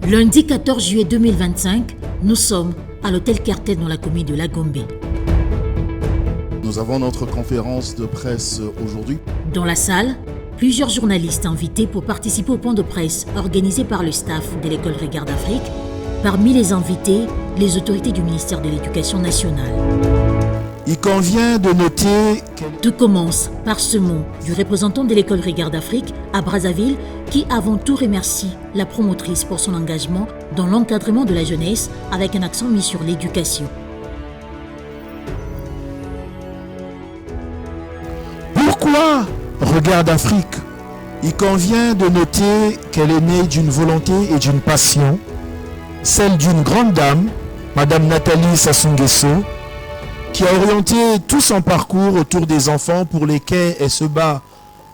Lundi 14 juillet 2025, nous sommes à l'hôtel Cartel dans la commune de Lagombe. Nous avons notre conférence de presse aujourd'hui. Dans la salle, plusieurs journalistes invités pour participer au point de presse organisé par le staff de l'école Regarde Afrique. Parmi les invités, les autorités du ministère de l'Éducation nationale. Il convient de noter Tout commence par ce mot du représentant de l'école Regarde Afrique à Brazzaville qui avant tout remercie la promotrice pour son engagement dans l'encadrement de la jeunesse avec un accent mis sur l'éducation. Pourquoi Regarde Afrique? Il convient de noter qu'elle est née d'une volonté et d'une passion, celle d'une grande dame, Madame Nathalie Sassou Nguesso, qui a orienté tout son parcours autour des enfants pour lesquels elle se bat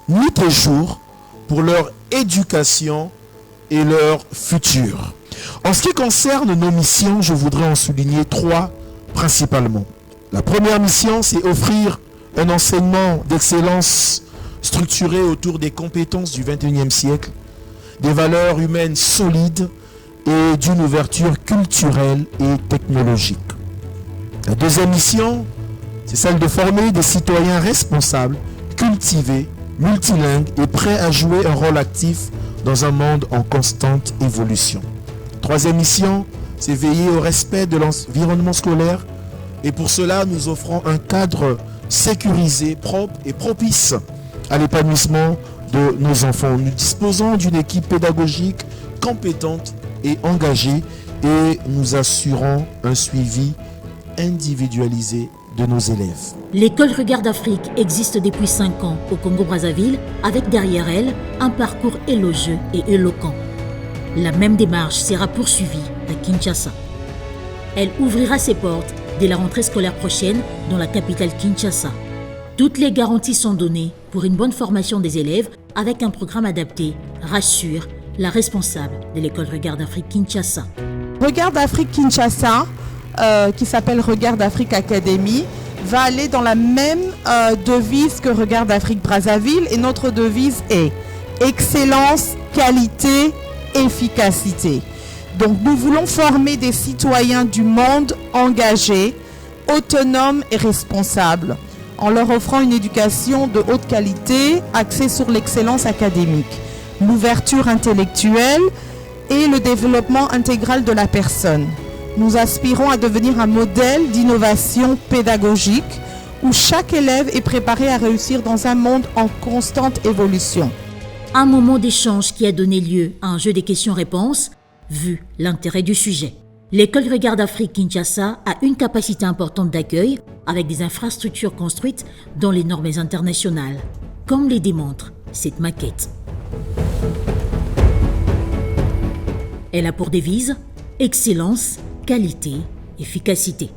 nuit et jour pour leur éducation et leur futur. En ce qui concerne nos missions, je voudrais en souligner 3 principalement. La première mission, c'est offrir un enseignement d'excellence structuré autour des compétences du XXIe siècle, des valeurs humaines solides et d'une ouverture culturelle et technologique. La deuxième mission, c'est celle de former des citoyens responsables, cultivés, multilingues et prêts à jouer un rôle actif dans un monde en constante évolution. Troisième mission, c'est veiller au respect de l'environnement scolaire et pour cela, nous offrons un cadre sécurisé, propre et propice à l'épanouissement de nos enfants. Nous disposons d'une équipe pédagogique compétente et engagée et nous assurons un suivi individualisé de nos élèves. L'école Regarde Afrique existe depuis 5 ans au Congo-Brazzaville avec derrière elle un parcours élogieux et éloquent. La même démarche sera poursuivie à Kinshasa. Elle ouvrira ses portes dès la rentrée scolaire prochaine dans la capitale Kinshasa. Toutes les garanties sont données pour une bonne formation des élèves avec un programme adapté, rassure la responsable de l'école Regarde Afrique Kinshasa. Regarde Afrique Kinshasa, qui s'appelle Regarde Afrique Academy, va aller dans la même devise que Regarde Afrique Brazzaville et notre devise est excellence, qualité, efficacité. Donc nous voulons former des citoyens du monde engagés, autonomes et responsables, en leur offrant une éducation de haute qualité axée sur l'excellence académique, l'ouverture intellectuelle et le développement intégral de la personne. Nous aspirons à devenir un modèle d'innovation pédagogique où chaque élève est préparé à réussir dans un monde en constante évolution. Un moment d'échange qui a donné lieu à un jeu de questions-réponses, vu l'intérêt du sujet. L'école Regarde Afrique Kinshasa a une capacité importante d'accueil avec des infrastructures construites dans les normes internationales, comme les démontre cette maquette. Elle a pour devise excellence, qualité, efficacité.